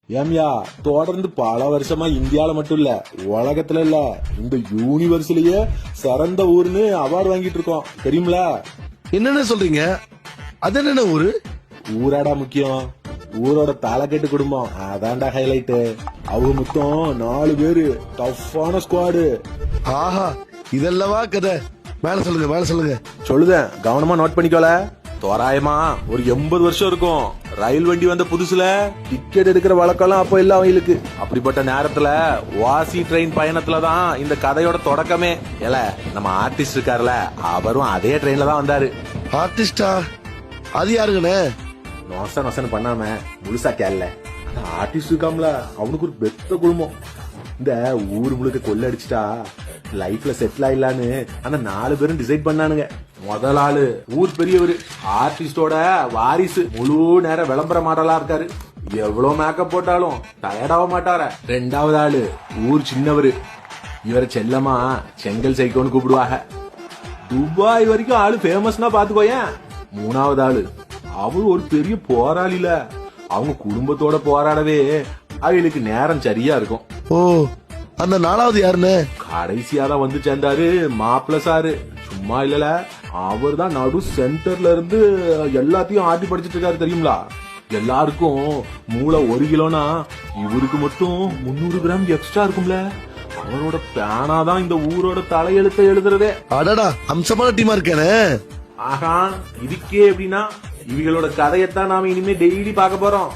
ஏம்யா தொடர்ந்து பல வருஷமா இந்தியால மட்டும் இல்ல உலகத்துல இல்ல இந்த யூனிவர்ஸ்லயே சிறந்த ஊர்னு அவார்டு வாங்கிட்டு இருக்கோம் தெரியுங்களா? என்னென்ன சொல்றீங்க? அது என்னென்ன ஊரு? ஊராடா முக்கியம், ஊரோட தலைக்கட்டு குடும்பம் அதான்டா ஹைலைட். அவங்க மொத்தம் 4 பேரு, டஃப்பான ஸ்குவாடு. ஆஹா, இதெல்லவா கதை. மேல சொல்லுங்க, மேல சொல்லுங்க. சொல்லுதேன், கவனமா நோட் பண்ணிக்கோல. தோராயமா ஒரு 80 வருஷம் இருக்கும். ரயில் வண்டி வந்த புதுசுல டிக்கெட் எடுக்கிற வழக்கெல்லாம் அப்ப இல்ல அவங்களுக்கு. அப்படிப்பட்ட நேரத்துல வாசி ட்ரெயின் பயணத்துலதான் இந்த கதையோட தொடக்கமே. ஏல நம்ம ஆர்டிஸ்ட் இருக்காருல, அவரும் அதே ட்ரெயின்ல தான் வந்தாரு. ஆர்டிஸ்டா? அது யாருங்கண்ணே? நொச நொசன்னு பண்ணாம முழுசா கேள்ல. ஆர்டிஸ்ட் இருக்காம்ல, அவனுக்கு ஒரு பெத்த குடும்பம். இந்த ஊர் முழுக்க கொள்ள அடிச்சுட்டா லைஃப்ல செட்டில் ஆயிடலான்னு அந்த 4 பேரும் டிசைட் பண்ணானுங்க. முதல் ஆளு ஊர் பெரியவரு, ஆர்டிஸ்டோட வாரிசு, முழு நேரம் விளம்பர மாடலா இருக்காரு. எவ்வளவு மேக்கப் போட்டாலும் டயர்டாக மாட்டார. 2வது ஆளு ஊர் சின்னவரு, இவரை செல்லமா செங்கல் சைக்கோன்னு கூப்பிடுவாங்க. துபாய் வரைக்கும் ஆளு ஃபேமஸ்னா பாத்துக்கோயேன். 3வது ஆளு அவரு ஒரு பெரிய போராளில, அவங்க குடும்பத்தோட போராடவே அவங்களுக்கு நேரம் சரியா இருக்கும். ஓ, அந்த 4வது யாருன்னு? கடைசியாதான் வந்து சேர்ந்தாரு மாப்பிள்ள சாரு. சும்மா இல்லல, அவர் தான் நடு சென்டர்ல இருந்து எல்லாத்தையும் ஆட்டி படிச்சிட்டு இருக்காரு தெரியுங்களா? எல்லாருக்கும் மூளை 1 கிலோனா இவருக்கு மட்டும் 300 கிராம் எக்ஸ்ட்ரா இருக்கும்ல. அவரோட பேனாதான் இந்த ஊரோட தலையெழுத்த எழுதுறதே. அடடா, அம்சமான டீமா இருக்கானே. ஆஹா, இதுக்கே எப்படின்னா இவங்களோட கதையத்தான் நாம இனிமே டெய்லி பார்க்க போறோம்.